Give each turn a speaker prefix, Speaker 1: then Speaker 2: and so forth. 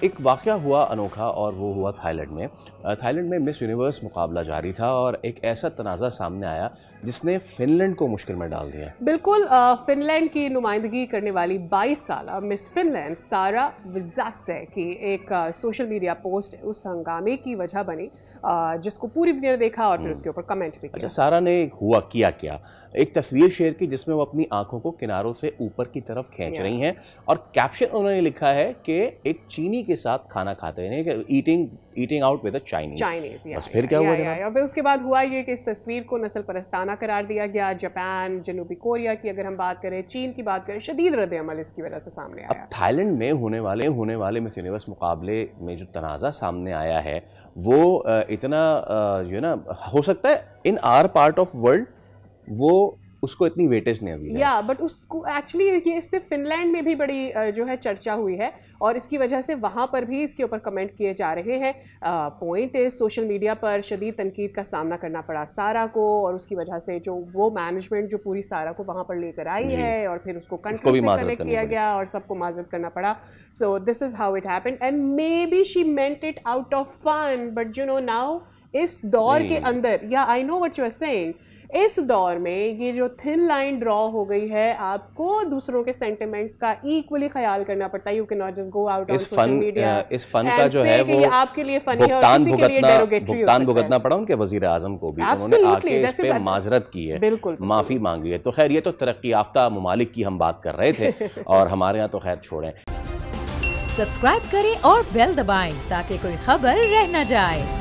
Speaker 1: एक वाक़या हुआ अनोखा और वो हुआ थाईलैंड में। थाईलैंड में मिस यूनिवर्स मुकाबला जारी था और एक ऐसा तनाज़ा सामने आया जिसने फ़िनलैंड को मुश्किल में डाल दिया।
Speaker 2: बिल्कुल, फ़िनलैंड की नुमाइंदगी करने वाली 22 साला मिस फ़िनलैंड सारा विज़ाक्से की एक सोशल मीडिया पोस्ट उस हंगामे की वजह बनी जिसको पूरी दुनिया ने देखा और फिर उसके ऊपर कमेंट भी किया।
Speaker 1: अच्छा, सारा ने किया क्या एक तस्वीर शेयर की जिसमें वो अपनी आंखों को किनारों से ऊपर की तरफ खींच रही हैं और कैप्शन उन्होंने लिखा है कि एक चीनी के साथ खाना खाते हैं, eating out with a Chinese. बस फिर क्या हुआ जनाब?
Speaker 2: उसके बाद हुआ ये कि इस तस्वीर को नस्ल परस्ताना करार दिया गया। जापान, जनूबी कोरिया की अगर हम बात करें, चीन की बात करें, शदीद रद्द अमल इसकी वजह से सामने आया।
Speaker 1: अब थाईलैंड में होने वाले मिस यूनिवर्स मुकाबले में जो तनाज़ा सामने आया है वो इतना जो ना हो सकता है इन आर पार्ट ऑफ वर्ल्ड वो उसको इतनी वेटेज नहीं दी
Speaker 2: या बट उसको एक्चुअली ये इससे फिनलैंड में भी बड़ी जो है चर्चा हुई है और इसकी वजह से वहाँ पर भी इसके ऊपर कमेंट किए जा रहे हैं। पॉइंट इज सोशल मीडिया पर शदीद तनकीद का सामना करना पड़ा सारा को और उसकी वजह से जो वो मैनेजमेंट जो पूरी सारा को वहाँ पर लेकर आई है और फिर उसको कंट्रोल से कनेक्ट किया गया और सबको माजरत करना पड़ा। So this is how it happened and maybe she meant it out of fun, but you know now इस दौर के अंदर, या I know what you are saying, इस दौर में ये जो थिन लाइन ड्रॉ हो गई है, आपको दूसरों के सेंटिमेंट्स का इक्वली ख्याल करना पड़ता है। You can not just go out on social media.
Speaker 1: इस फन का जो है वो
Speaker 2: आपके लिए फनी है और किसी के लिए डेरोगेटरी
Speaker 1: भुगतान भुगतना पड़ा उनके वजीर आजम को भी। उन्होंने आके इस पे माजरत की है, बिल्कुल माफी मांगी है। तो खैर ये तो तरक्की याफ्ता ममालिक की हम बात कर रहे थे और हमारे यहाँ तो खैर छोड़ें।
Speaker 3: सब्सक्राइब करें और बेल दबाएं ताकि कोई खबर रह न जाए।